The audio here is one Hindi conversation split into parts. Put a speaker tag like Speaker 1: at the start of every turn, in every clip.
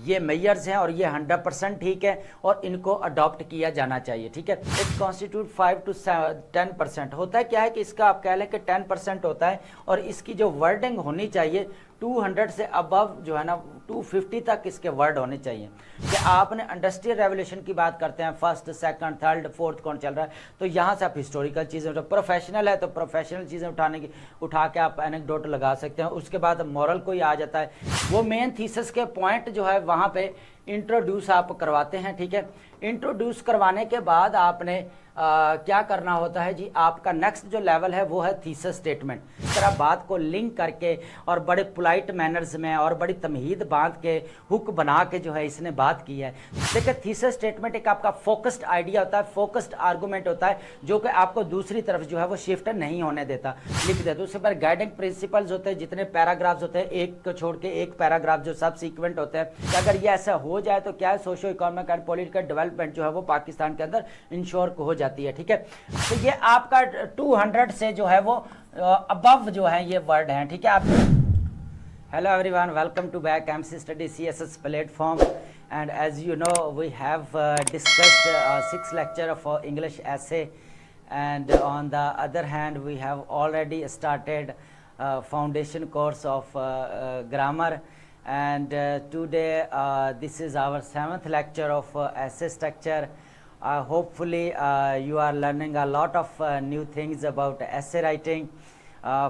Speaker 1: ये मेजर्स हैं और ये 100% ठीक है और इनको अडॉप्ट किया जाना चाहिए, ठीक है। It constitute 5 to 10%। होता है क्या है कि इसका आप कह लें कि 10% होता है और इसकी जो वर्डिंग होनी चाहिए 200 से अबव जो है ना 250 तक इसके वर्ड होने चाहिए। कि आपने इंडस्ट्रियल रेवोल्यूशन की बात करते हैं, फर्स्ट सेकंड थर्ड फोर्थ कौन चल रहा है, तो यहाँ से आप हिस्टोरिकल चीज़ें उठा, प्रोफेशनल है तो प्रोफेशनल चीज़ें उठा के आप एनेक्डोट लगा सकते हैं। उसके बाद मॉरल कोई आ जाता है, वो मेन थीसिस के पॉइंट जो है वहाँ पे इंट्रोड्यूस आप करवाते हैं, ठीक है। इंट्रोड्यूस करवाने के बाद आपने क्या करना होता है जी, आपका नेक्स्ट जो लेवल है वो है थीसिस स्टेटमेंट। इस तरह बात को लिंक करके और बड़े पोलाइट मैनर्स में और बड़ी तमहीद बांध के हुक बना के जो है इसने बात की है। देखिए थीसिस स्टेटमेंट एक आपका फोकस्ड आइडिया होता है, फोकस्ड आर्गूमेंट होता है जो कि आपको दूसरी तरफ जो है वो शिफ्ट नहीं होने देता, लिख देता। उसके बाद गाइडिंग प्रिंसिपल्स होते हैं, जितने पैराग्राफ्स होते हैं एक को छोड़ के एक पैराग्राफ जो सब सीक्वेंट होते हैं, कि अगर ये ऐसा हो जाए तो क्या है socio economic and political development जो है वो पाकिस्तान के अंदर इंश्योर हो जाती है, ठीक है। तो ये आपका 200 से जो है वो अबव जो है ये वर्ड हैं, ठीक है। आप hello everyone, welcome to back MC study CSS platform and as you know we have discussed 6 lecture of English essay and on the other hand we have already started foundation course of grammar and today this is our 7th lecture of essay structure. Hopefully you are learning a lot of new things about essay writing.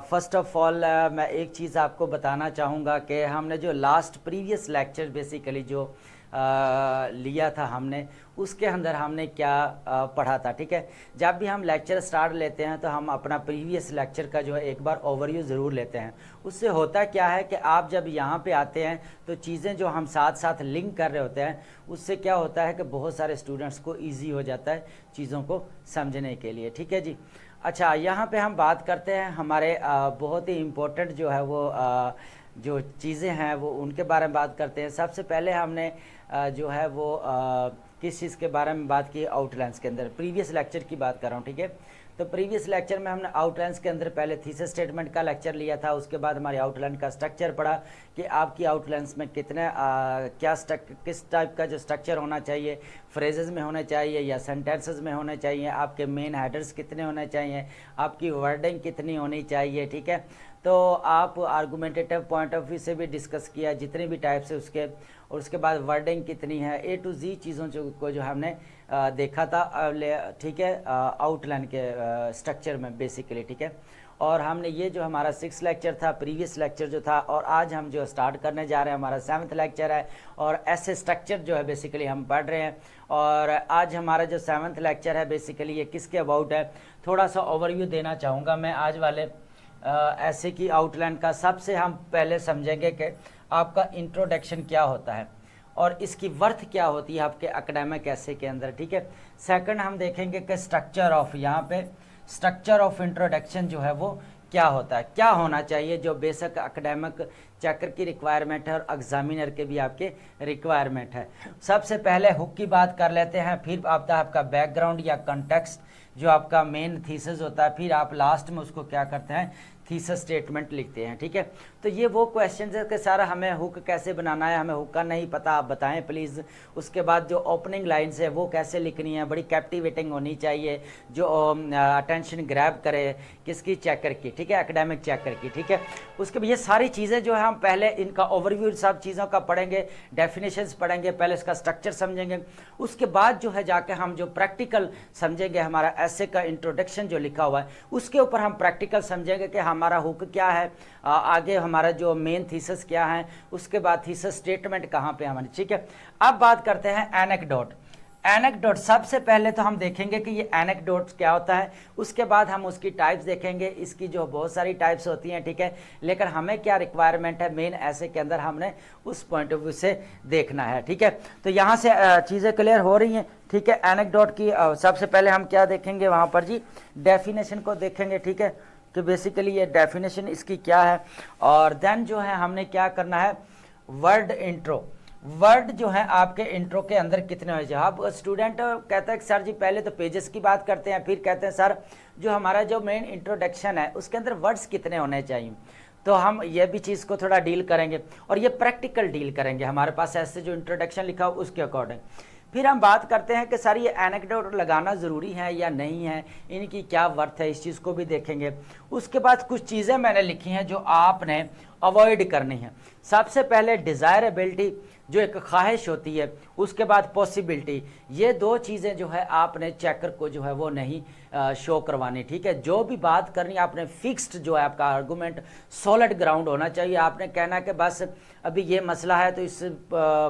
Speaker 1: First of all मैं एक चीज़ आपको बताना चाहूँगा कि हमने जो लास्ट प्रीवियस लेक्चर बेसिकली जो लिया था हमने, उसके अंदर हमने क्या पढ़ा था, ठीक है। जब भी हम लेक्चर स्टार्ट लेते हैं तो हम अपना प्रीवियस लेक्चर का जो है एक बार ओवरव्यू ज़रूर लेते हैं। उससे होता क्या है कि आप जब यहाँ पे आते हैं तो चीज़ें जो हम साथ साथ लिंक कर रहे होते हैं, उससे क्या होता है कि बहुत सारे स्टूडेंट्स को ईजी हो जाता है चीज़ों को समझने के लिए, ठीक है जी। अच्छा, यहाँ पे हम बात करते हैं हमारे बहुत ही इम्पोर्टेंट जो है वो जो चीज़ें हैं वो उनके बारे में बात करते हैं। सबसे पहले हमने जो है वो किस चीज़ के बारे में बात की, आउटलाइंस के अंदर प्रीवियस लेक्चर की बात कर रहा हूँ, ठीक है। तो प्रीवियस लेक्चर में हमने आउटलाइंस के अंदर पहले थीसिस स्टेटमेंट का लेक्चर लिया था, उसके बाद हमारी आउटलाइन का स्ट्रक्चर पढ़ा कि आपकी आउटलाइंस में कितने किस टाइप का जो स्ट्रक्चर होना चाहिए, फ्रेजेस में होने चाहिए या सेंटेंसेस में होने चाहिए, आपके मेन हेडर्स कितने होने चाहिए, आपकी वर्डिंग कितनी होनी चाहिए, ठीक है। तो आप आर्गूमेंटेटिव पॉइंट ऑफ व्यू से भी डिस्कस किया जितने भी टाइप्स है उसके, और उसके बाद वर्डिंग कितनी है, A to Z चीज़ों को जो हमने देखा था, ठीक है, आउटलाइन के स्ट्रक्चर में बेसिकली, ठीक है। और हमने ये जो हमारा 6 लेक्चर था, प्रीवियस लेक्चर जो था, और आज हम जो स्टार्ट करने जा रहे हैं हमारा 7th लेक्चर है और ऐसे स्ट्रक्चर जो है बेसिकली हम पढ़ रहे हैं। और आज हमारा जो 7th लेक्चर है बेसिकली ये किसके अबाउट है, थोड़ा सा ओवरव्यू देना चाहूँगा मैं आज वाले ऐसे की आउटलाइन का। सबसे हम पहले समझेंगे कि आपका इंट्रोडक्शन क्या होता है और इसकी वर्थ क्या होती है आपके एकेडमिक ऐसे के अंदर, ठीक है। सेकंड हम देखेंगे कि स्ट्रक्चर ऑफ, यहाँ पे स्ट्रक्चर ऑफ इंट्रोडक्शन जो है वो क्या होता है, क्या होना चाहिए, जो बेसिक एकेडमिक चेकर की रिक्वायरमेंट है और एग्जामिनर के भी आपके रिक्वायरमेंट है। सबसे पहले हुक की बात कर लेते हैं, फिर आपका बैकग्राउंड या कंटेक्स्ट जो आपका मेन थीसिस होता है, फिर आप लास्ट में उसको क्या करते हैं, थीसिस स्टेटमेंट लिखते हैं, ठीक है। तो ये वो क्वेश्चन है कि सर हमें हुक कैसे बनाना है, हमें हुक का नहीं पता, आप बताएं प्लीज़। उसके बाद जो ओपनिंग लाइन्स है वो कैसे लिखनी है, बड़ी कैप्टिवेटिंग होनी चाहिए, जो अटेंशन ग्रैब करे किसकी, चेकर की, ठीक है, एकेडमिक चेकर की, ठीक है। उसके बाद ये सारी चीज़ें जो है हम पहले इनका ओवरव्यू सब चीज़ों का पढ़ेंगे, डेफिनेशंस पढ़ेंगे, पहले इसका स्ट्रक्चर समझेंगे, उसके बाद जो है जाके हम जो प्रैक्टिकल समझेंगे, हमारा ऐसे का इंट्रोडक्शन जो लिखा हुआ है उसके ऊपर हम प्रैक्टिकल समझेंगे कि हमारा हुक क्या है, आगे हमारा जो मेन थीसिस क्या है, उसके बाद थीसिस स्टेटमेंट कहाँ पे हमारी, ठीक है। अब बात करते हैं एनेक्डोट। एनेक्डोट सबसे पहले तो हम देखेंगे कि ये एनेक्डोट क्या होता है, उसके बाद हम उसकी टाइप्स देखेंगे। इसकी जो बहुत सारी टाइप्स होती हैं, ठीक है, लेकिन हमें क्या रिक्वायरमेंट है मेन ऐसे के अंदर, हमने उस पॉइंट ऑफ व्यू से देखना है, ठीक है। तो यहाँ से चीज़ें क्लियर हो रही हैं, ठीक है। एनेक्डोट की सबसे पहले हम क्या देखेंगे वहाँ पर जी, डेफिनेशन को देखेंगे, ठीक है, कि बेसिकली ये डेफिनेशन इसकी क्या है। और देन जो है हमने क्या करना है, वर्ड इंट्रो, वर्ड जो है आपके इंट्रो के अंदर कितने हो जाए। आप स्टूडेंट कहता है कि सर जी पहले तो पेजेस की बात करते हैं, फिर कहते हैं सर जो हमारा जो मेन इंट्रोडक्शन है उसके अंदर वर्ड्स कितने होने चाहिए। तो हम ये भी चीज़ को थोड़ा डील करेंगे और ये प्रैक्टिकल डील करेंगे हमारे पास ऐसे जो इंट्रोडक्शन लिखा हो उसके अकॉर्डिंग। फिर हम बात करते हैं कि सर ये एनेक्डोट लगाना ज़रूरी है या नहीं है, इनकी क्या वर्थ है, इस चीज़ को भी देखेंगे। उसके बाद कुछ चीज़ें मैंने लिखी हैं जो आपने अवॉइड करनी है। सबसे पहले डिज़ायरेबिलिटी, जो एक ख्वाहिश होती है, उसके बाद पॉसिबिलिटी, ये दो चीज़ें जो है आपने चेकर को जो है वो नहीं शो करवानी, ठीक है। जो भी बात करनी आपने फिक्स्ड जो है आपका आर्गूमेंट सॉलिड ग्राउंड होना चाहिए। आपने कहना कि बस अभी ये मसला है तो इस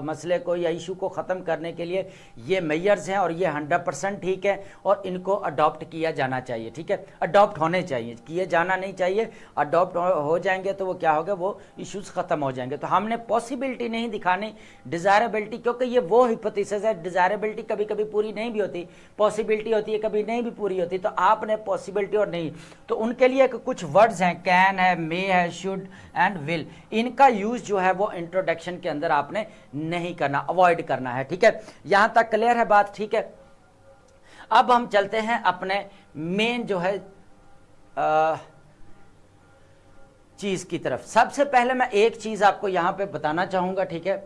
Speaker 1: मसले को या इशू को ख़त्म करने के लिए ये मेजर्स हैं और ये 100% ठीक है और इनको अडॉप्ट किया जाना चाहिए, ठीक है। अडॉप्ट होने चाहिए, किए जाना नहीं चाहिए। अडॉप्ट हो जाएंगे तो वो क्या होगा, वो इश्यूज़ ख़त्म हो जाएंगे। तो हमने पॉसिबिलिटी नहीं दिखानी, डिज़ायरेबिलिटी, क्योंकि ये वो हिपोथेसिस है। डिज़ायरेबिलिटी कभी कभी पूरी नहीं भी होती, पॉसिबिलिटी होती है कभी नहीं भी पूरी होती। तो आपने पॉसिबिलिटी और नहीं, तो उनके लिए कुछ वर्ड्स हैं, कैन है, मे है, शुड एंड विल, इनका यूज जो है वो इंट्रोडक्शन के अंदर आपने नहीं करना, अवॉइड करना है, ठीक है। यहां तक क्लियर है बात, ठीक है। अब हम चलते हैं अपने मेन जो है चीज की तरफ। सबसे पहले मैं एक चीज आपको यहां पे बताना चाहूंगा, ठीक है।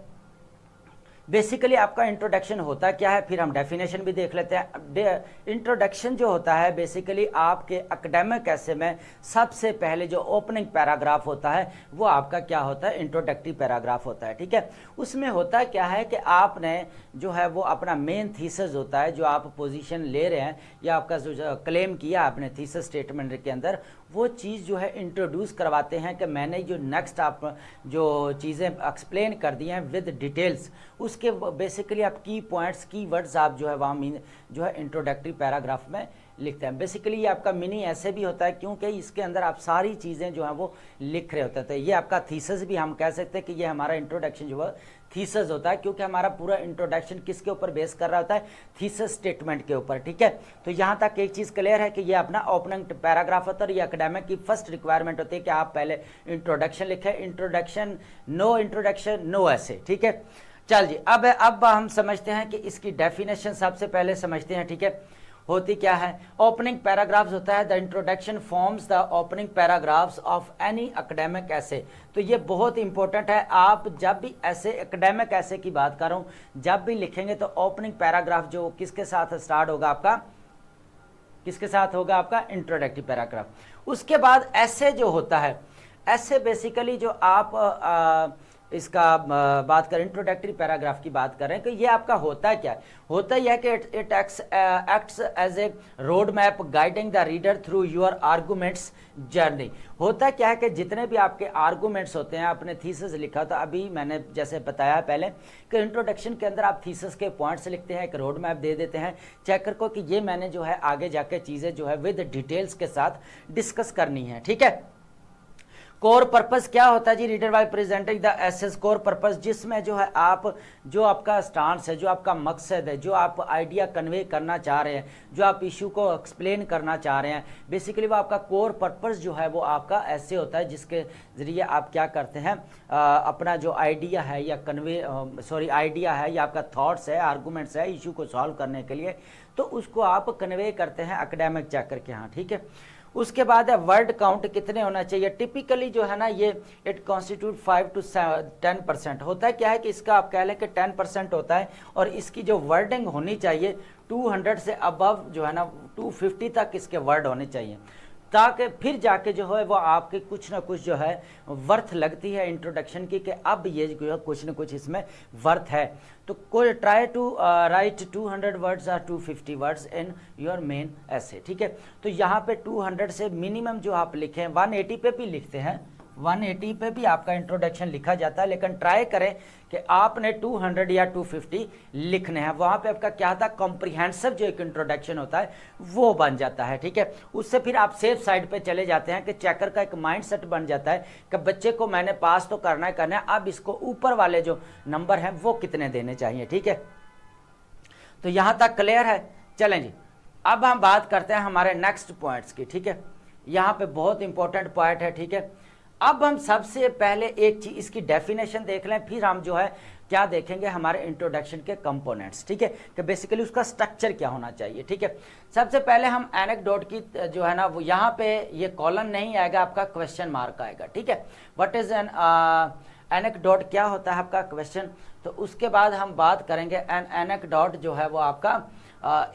Speaker 1: बेसिकली आपका इंट्रोडक्शन होता क्या है, फिर हम डेफिनेशन भी देख लेते हैं। इंट्रोडक्शन जो होता है बेसिकली आपके एकेडमिक ऐसे में सबसे पहले जो ओपनिंग पैराग्राफ होता है वो आपका क्या होता है, इंट्रोडक्टरी पैराग्राफ होता है, ठीक है। उसमें होता क्या है कि आपने जो है वो अपना मेन थीसिस होता है, जो आप पोजीशन ले रहे हैं या आपका जो क्लेम किया आपने थीसिस स्टेटमेंट के अंदर, वो चीज़ जो है इंट्रोड्यूस करवाते हैं कि मैंने जो नेक्स्ट आप जो चीज़ें एक्सप्लेन कर दी हैं विद डिटेल्स, उसके बेसिकली आप की पॉइंट्स, की वर्ड्स आप जो है वहाँ जो है इंट्रोडक्टरी पैराग्राफ में लिखते हैं। बेसिकली ये आपका मिनी ऐसे भी होता है क्योंकि इसके अंदर आप सारी चीज़ें जो हैं वो लिख रहे होते हैं। तो ये आपका थीसिस भी हम कह सकते हैं कि ये हमारा इंट्रोडक्शन जो है थीसिस होता है, क्योंकि हमारा पूरा इंट्रोडक्शन किसके ऊपर बेस कर रहा होता है, थीसिस स्टेटमेंट के ऊपर, ठीक है। तो यहाँ तक एक चीज़ क्लियर है कि ये अपना ओपनिंग पैराग्राफ होता है। ये एकेडमिक की फर्स्ट रिक्वायरमेंट होती है कि आप पहले इंट्रोडक्शन लिखें। इंट्रोडक्शन नो ऐसे, ठीक है। चल जी, अब हम समझते हैं कि इसकी डेफिनेशन सबसे पहले समझते हैं, ठीक है। होती क्या है, ओपनिंग पैराग्राफ्स होता है the introduction forms the opening paragraphs of any academic ऐसे। तो ये बहुत इंपॉर्टेंट है। आप जब भी ऐसे एकेडमिक ऐसे की बात कर रहा हूँ, जब भी लिखेंगे तो ओपनिंग पैराग्राफ जो किसके साथ स्टार्ट होगा आपका, किसके साथ होगा आपका, इंट्रोडक्टरी पैराग्राफ। उसके बाद ऐसे जो होता है, ऐसे बेसिकली जो आप इसका बात करें, इंट्रोडक्टरी पैराग्राफ की बात करें कि ये आपका होता है क्या, होता यह है कि it acts as a road map guiding the reader through your arguments journey. होता क्या है कि जितने भी आपके आर्गूमेंट्स होते हैं, आपने थीसिस लिखा, तो अभी मैंने जैसे बताया पहले कि इंट्रोडक्शन के अंदर आप थीसिस के पॉइंट्स लिखते हैं, एक रोड मैप दे देते हैं चेकर को कि ये मैंने जो है आगे जाके चीज़ें जो है विद डिटेल्स के साथ डिस्कस करनी है, ठीक है। कोर पर्पस क्या होता है जी, reader by presenting the essays. Core purpose जिसमें जो है आप जो आपका स्टांस है, जो आपका मकसद है, जो आप आइडिया कन्वे करना चाह रहे हैं, जो आप इशू को एक्सप्लेन करना चाह रहे हैं, बेसिकली वो आपका कोर पर्पस जो है वो आपका ऐसे होता है जिसके ज़रिए आप क्या करते हैं, अपना जो आइडिया है या आइडिया है या आपका थॉट्स है, आर्गूमेंट्स है इशू को सॉल्व करने के लिए, तो उसको आप कन्वे करते हैं एकेडमिक चेकर के यहाँ, ठीक है। उसके बाद है वर्ड काउंट कितने होना चाहिए। टिपिकली जो है ना ये इट कॉन्स्टिट्यूट 5 to 10%। होता है क्या है कि इसका आप कह लें कि 10% होता है और इसकी जो वर्डिंग होनी चाहिए 200 से अबव जो है ना 250 तक इसके वर्ड होने चाहिए, ताकि फिर जाके जो है वो आपके कुछ ना कुछ जो है वर्थ लगती है इंट्रोडक्शन की कि अब ये जो है कुछ ना कुछ इसमें वर्थ है। तो कोई ट्राई टू राइट 200 वर्ड्स और 250 वर्ड्स इन योर मेन ऐसे, ठीक है। तो यहाँ पे 200 से मिनिमम जो आप लिखें, 180 पे भी लिखते हैं, 180 पे भी आपका इंट्रोडक्शन लिखा जाता है, लेकिन ट्राई करें कि आपने 200 या 250 लिखने हैं। वहाँ पे आपका क्या था, कॉम्प्रिहेंसिव जो एक इंट्रोडक्शन होता है वो बन जाता है, ठीक है। उससे फिर आप सेफ साइड पे चले जाते हैं कि चेकर का एक माइंडसेट बन जाता है कि बच्चे को मैंने पास तो करना है, अब इसको ऊपर वाले जो नंबर हैं वो कितने देने चाहिए, ठीक है। तो यहाँ तक क्लियर है। चलें जी, अब हम बात करते हैं हमारे नेक्स्ट पॉइंट्स की, ठीक है। यहाँ पे बहुत इंपॉर्टेंट पॉइंट है, ठीक है। अब हम सबसे पहले एक चीज इसकी डेफिनेशन देख लें, फिर हम जो है क्या देखेंगे, हमारे इंट्रोडक्शन के कंपोनेंट्स, ठीक है, कि बेसिकली उसका स्ट्रक्चर क्या होना चाहिए, ठीक है। सबसे पहले हम एनेक्डोट की जो है ना वो यहाँ पे ये कॉलन नहीं आएगा, आपका क्वेश्चन मार्क आएगा, ठीक है। व्हाट इज एन एनेक्डोट, क्या होता है आपका क्वेश्चन। तो उसके बाद हम बात करेंगे एन एनेक्डोट जो है वो आपका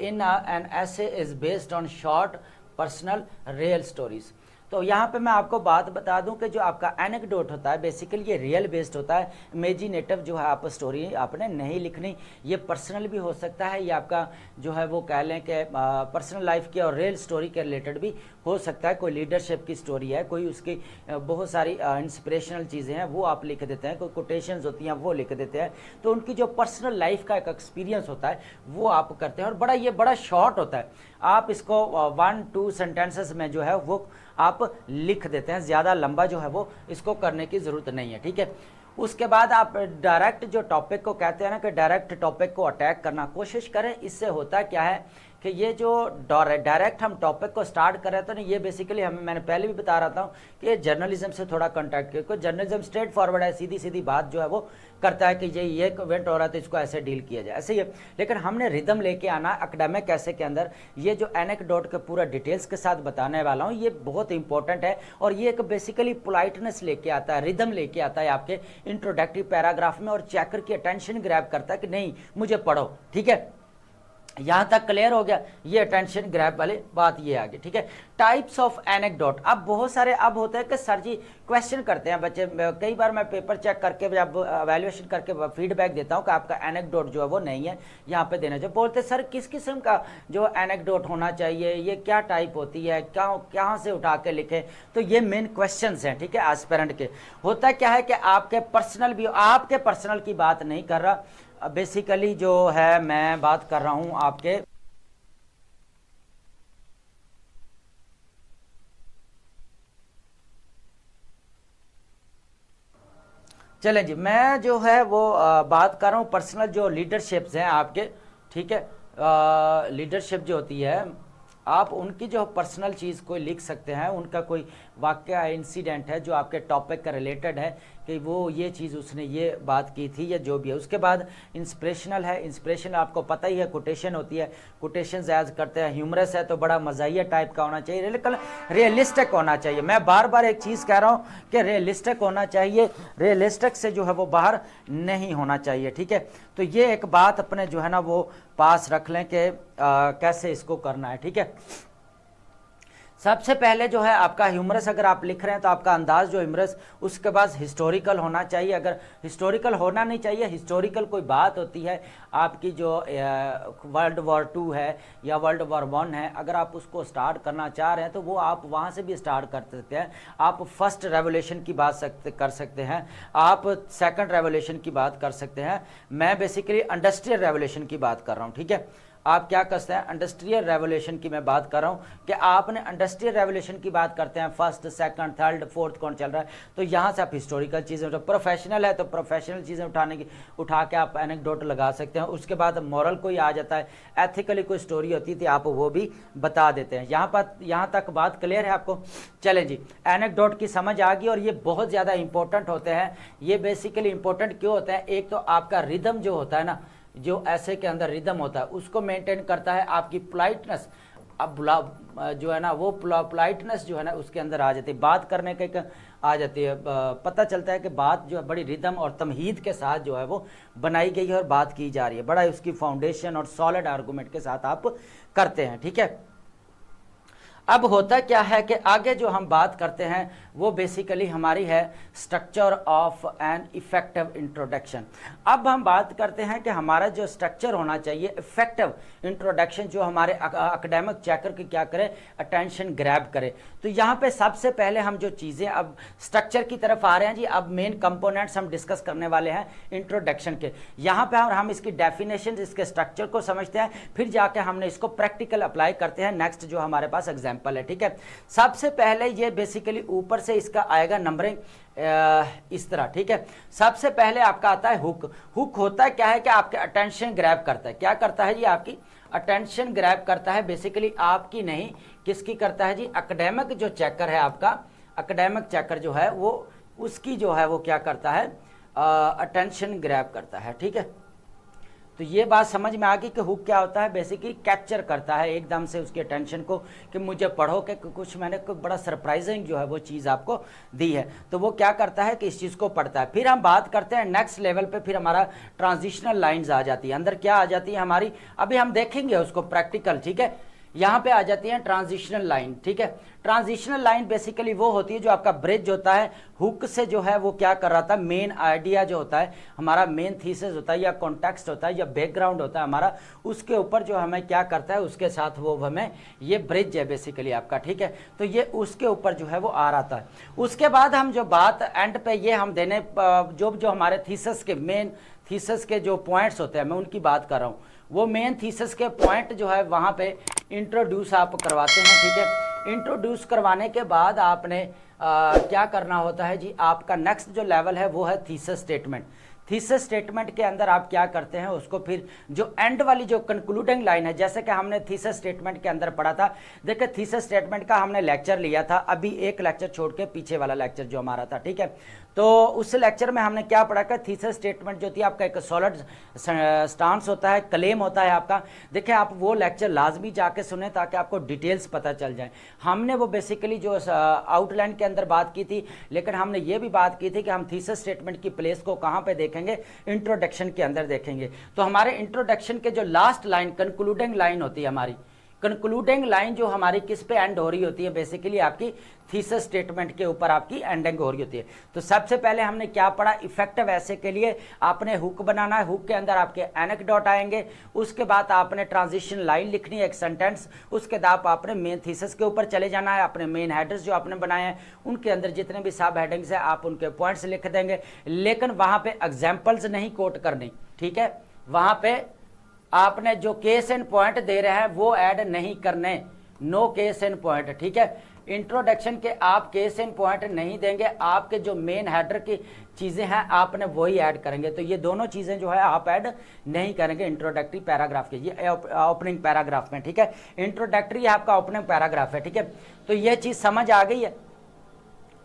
Speaker 1: in an essay is based on short personal real stories. तो यहाँ पे मैं आपको बात बता दूं कि जो आपका एनेक्डोट होता है बेसिकली ये रियल बेस्ड होता है, इमेजिनेटिव जो है आप स्टोरी आपने नहीं लिखनी, ये पर्सनल भी हो सकता है, ये आपका जो है वो कह लें कि पर्सनल लाइफ की और रियल स्टोरी के रिलेटेड भी हो सकता है। कोई लीडरशिप की स्टोरी है, कोई उसकी बहुत सारी इंस्पिरेशनल चीज़ें हैं वो आप लिख देते हैं, कोई कोटेशंस होती हैं वो लिख देते हैं, तो उनकी जो पर्सनल लाइफ का एक एक्सपीरियंस होता है वो आप करते हैं, और ये बड़ा शॉर्ट होता है, आप इसको 1-2 सेंटेंसेस में जो है वो आप लिख देते हैं, ज़्यादा लंबा जो है वो इसको करने की ज़रूरत नहीं है, ठीक है। उसके बाद आप डायरेक्ट जो टॉपिक को कहते हैं ना कि डायरेक्ट टॉपिक को अटैक करना कोशिश करें। इससे होता क्या है कि ये जो डायरेक्ट हम टॉपिक को स्टार्ट कर रहे थे ना, ये बेसिकली हमें, मैंने पहले भी बता रहा था कि ये जर्नलिज्म से थोड़ा कॉन्टैक्ट क्योंकि जर्नलिज्म स्ट्रेट फॉरवर्ड है, सीधी सीधी बात जो है वो करता है कि ये इवेंट हो रहा है तो इसको ऐसे डील किया जाए, ऐसे ही है। लेकिन हमने रिदम लेके आना एकेडमिक ऐसे के अंदर, ये जो एनेक्डोट के पूरा डिटेल्स के साथ बताने वाला हूँ ये बहुत इंपॉर्टेंट है, और ये एक बेसिकली पोलाइटनेस लेके आता है, रिदम लेके आता है आपके इंट्रोडक्टिव पैराग्राफ में, और चेकर की अटेंशन ग्रैब करता है कि नहीं मुझे पढ़ो, ठीक है। यहां तक क्लियर हो गया, ये अटेंशन ग्रैब वाली बात ये आ गई, ठीक है। टाइप्स ऑफ एनेक्डोट, अब बहुत सारे अब होते हैं कि सर जी क्वेश्चन करते हैं बच्चे, कई बार मैं पेपर चेक करके जब एवेल्युएशन करके फीडबैक देता हूं कि आपका एनेक्डोट जो है वो नहीं है यहाँ पे देना चाहिए, बोलते सर किस किस्म का जो एनेक्डोट होना चाहिए, ये क्या टाइप होती है, कहाँ से उठा के लिखे, तो ये मेन क्वेश्चन हैं, ठीक है, एस्पिरेंट के। होता क्या है कि आपके पर्सनल भी, आपके पर्सनल की बात नहीं कर रहा, बेसिकली जो है मैं बात कर रहा हूं आपके चलें जी, मैं जो है वो बात कर रहा हूं पर्सनल जो लीडरशिप्स हैं आपके, ठीक है। लीडरशिप जो होती है आप उनकी जो पर्सनल चीज़ कोई लिख सकते हैं, उनका कोई वाकया इंसिडेंट है जो आपके टॉपिक का रिलेटेड है कि वो ये चीज़ उसने ये बात की थी या जो भी है। उसके बाद इंस्पिरेशनल है, इंस्पिरेशन आपको पता ही है, कोटेशन होती है, कोटेशन ऐड करते हैं। ह्यूमरस है तो बड़ा मज़ाहिया टाइप का होना चाहिए, लेकिन रियलिस्टिक होना चाहिए। मैं बार बार एक चीज़ कह रहा हूँ कि रियलिस्टिक होना चाहिए, रियलिस्टिक से जो है वो बाहर नहीं होना चाहिए, ठीक है। तो ये एक बात अपने जो है ना वो पास रख लें कि कैसे इसको करना है, ठीक है। सबसे पहले जो है आपका ह्यूमरस अगर आप लिख रहे हैं तो आपका अंदाज जो ह्यूमरस, उसके बाद हिस्टोरिकल होना चाहिए। अगर हिस्टोरिकल होना नहीं चाहिए, हिस्टोरिकल कोई बात होती है आपकी जो वर्ल्ड वॉर 2 है या वर्ल्ड वॉर 1 है, अगर आप उसको स्टार्ट करना चाह रहे हैं तो वो आप वहाँ से भी स्टार्ट कर सकते हैं। आप फर्स्ट रेवोल्यूशन की बात कर सकते हैं, आप सेकंड रेवोल्यूशन की बात कर सकते हैं। मैं बेसिकली इंडस्ट्रियल रेवोल्यूशन की बात कर रहा हूँ, ठीक है। आप क्या करते हैं, इंडस्ट्रियल रेवोल्यूशन की मैं बात कर रहा हूँ कि आपने इंडस्ट्रियल रेवोल्यूशन की बात करते हैं, फर्स्ट सेकंड थर्ड फोर्थ कौन चल रहा है, तो यहाँ से आप हिस्टोरिकल चीज़ें उठा, प्रोफेशनल है तो प्रोफेशनल चीज़ें उठा के आप एनेक्डोट लगा सकते हैं। उसके बाद मॉरल कोई आ जाता है, एथिकली कोई स्टोरी होती थी आप वो भी बता देते हैं। यहाँ तक बात क्लियर है आपको। चलें जी, एनेक्डोट की समझ आ गई, और ये बहुत ज़्यादा इंपॉर्टेंट होते हैं। ये बेसिकली इंपॉर्टेंट क्यों होते हैं, एक तो आपका रिदम जो होता है ना, जो ऐसे के अंदर रिदम होता है उसको मेंटेन करता है, आपकी पोलाइटनेस, अब जो है ना वो पोलाइटनेस जो है ना उसके अंदर आ जाती है, बात करने के आ जाती है, पता चलता है कि बात जो है बड़ी रिदम और तमहीद के साथ जो है वो बनाई गई है और बात की जा रही है, बड़ा उसकी फाउंडेशन और सॉलिड आर्गूमेंट के साथ आप करते हैं, ठीक है। अब होता क्या है कि आगे जो हम बात करते हैं वो बेसिकली हमारी है structure of an effective introduction. अब हम बात करते हैं कि हमारा जो स्ट्रक्चर होना चाहिए इफेक्टिव इंट्रोडक्शन, जो हमारे एकेडमिक चेकर की क्या करे, अटेंशन ग्रैब करे। तो यहाँ पे सबसे पहले हम जो चीज़ें अब स्ट्रक्चर की तरफ आ रहे हैं जी, अब मेन कंपोनेंट्स हम डिस्कस करने वाले हैं इंट्रोडक्शन के। यहाँ पे हम इसकी डेफिनेशन, इसके स्ट्रक्चर को समझते हैं, फिर जाके हमने इसको प्रैक्टिकल अप्लाई करते हैं। नेक्स्ट जो हमारे पास एग्जाम्पल है, ठीक है। सबसे पहले ये बेसिकली ऊपर से इसका आएगा नंबरिंग इस तरह, ठीक है। सबसे पहले आपका आता है हुक। हुक होता है क्या है कि आपके अटेंशन ग्रैब करता है, क्या करता है जी, आपकी अटेंशन ग्रैब करता है, बेसिकली आपकी नहीं किसकी करता है जी, एकेडमिक जो चेकर है आपका, एकेडमिक चेकर जो है वो उसकी जो है वो क्या करता है, अटेंशन ग्रैब करता है, ठीक है। तो ये बात समझ में आ गई कि हुक क्या होता है, बेसिकली कैप्चर करता है एकदम से उसके अटेंशन को कि मुझे पढ़ो कि कुछ मैंने कोई बड़ा सरप्राइजिंग जो है वो चीज़ आपको दी है, तो वो क्या करता है कि इस चीज़ को पढ़ता है। फिर हम बात करते हैं नेक्स्ट लेवल पे, फिर हमारा ट्रांजिशनल लाइंस आ जाती है, अंदर क्या आ जाती है हमारी, अभी हम देखेंगे उसको प्रैक्टिकल, ठीक है। यहाँ पे आ जाती है ट्रांजिशनल लाइन, ठीक है। ट्रांजिशनल लाइन बेसिकली वो होती है जो आपका ब्रिज होता है हुक से, जो है वो क्या कर रहा था, मेन आइडिया जो होता है हमारा, मेन थीसिस होता है या कॉन्टेक्स्ट होता है या बैकग्राउंड होता है हमारा, उसके ऊपर जो हमें क्या करता है, उसके साथ वो हमें, ये ब्रिज है बेसिकली आपका, ठीक है। तो ये उसके ऊपर जो है वो आ रहा है। उसके बाद हम जो बात एंड पे ये हम देने जो हमारे थीसिस के मेन थीसिस के जो पॉइंट्स होते हैं, मैं उनकी बात कर रहा हूँ, वो मेन थीसिस के पॉइंट जो है वहाँ पे इंट्रोड्यूस आप करवाते हैं, ठीक है। इंट्रोड्यूस करवाने के बाद आपने क्या करना होता है जी, आपका नेक्स्ट जो लेवल है वो है थीसिस स्टेटमेंट। थीसिस स्टेटमेंट के अंदर आप क्या करते हैं, उसको फिर जो एंड वाली जो कंक्लूडिंग लाइन है, जैसे कि हमने थीसिस स्टेटमेंट के अंदर पढ़ा था, देखिए थीसिस स्टेटमेंट का हमने लेक्चर लिया था, अभी एक लेक्चर छोड़ के पीछे वाला लेक्चर जो हमारा था, ठीक है। तो उस लेक्चर में हमने क्या पढ़ा कि थीसिस स्टेटमेंट जो थी आपका एक सॉलिड स्टांस होता है, क्लेम होता है आपका। देखिए आप वो लेक्चर लाजमी जाके सुने ताकि आपको डिटेल्स पता चल जाए। हमने वो बेसिकली जो आउटलाइन के अंदर बात की थी, लेकिन हमने ये भी बात की थी कि हम थीसिस स्टेटमेंट की प्लेस को कहाँ पे देखेंगे, इंट्रोडक्शन के अंदर देखेंगे। तो हमारे इंट्रोडक्शन के जो लास्ट लाइन कंक्लूडिंग लाइन होती है हमारी, कंक्लूडिंग लाइन जो हमारी किस पे एंड हो रही होती है, बेसिकली आपकी थीसिस स्टेटमेंट के ऊपर आपकी एंडिंग हो रही होती है। तो सबसे पहले हमने क्या पढ़ा, इफेक्टिव ऐसे के लिए आपने हुक बनाना है, हुक के अंदर आपके एनेक्डोट आएंगे, उसके बाद आपने ट्रांजिशन लाइन लिखनी है, एक सेंटेंस, उसके बाद आपने मेन थीसिस के ऊपर चले जाना है, अपने मेन हेडर्स जो आपने बनाए हैं उनके अंदर जितने भी सब हेडिंग्स है आप उनके पॉइंट्स लिख देंगे, लेकिन वहां पे एग्जाम्पल्स नहीं कोट करनी, ठीक है। वहां पे आपने जो केस एंड पॉइंट दे रहे हैं वो ऐड नहीं करने, नो केस एंड पॉइंट, ठीक है। इंट्रोडक्शन के आप केस एंड पॉइंट नहीं देंगे, आपके जो मेन हेडर की चीज़ें हैं आपने वही ऐड करेंगे। तो ये दोनों चीज़ें जो है आप ऐड नहीं करेंगे इंट्रोडक्टरी पैराग्राफ के, ये ओपनिंग पैराग्राफ में, ठीक है। इंट्रोडक्टरी आपका ओपनिंग पैराग्राफ है, ठीक है। तो ये चीज़ समझ आ गई है,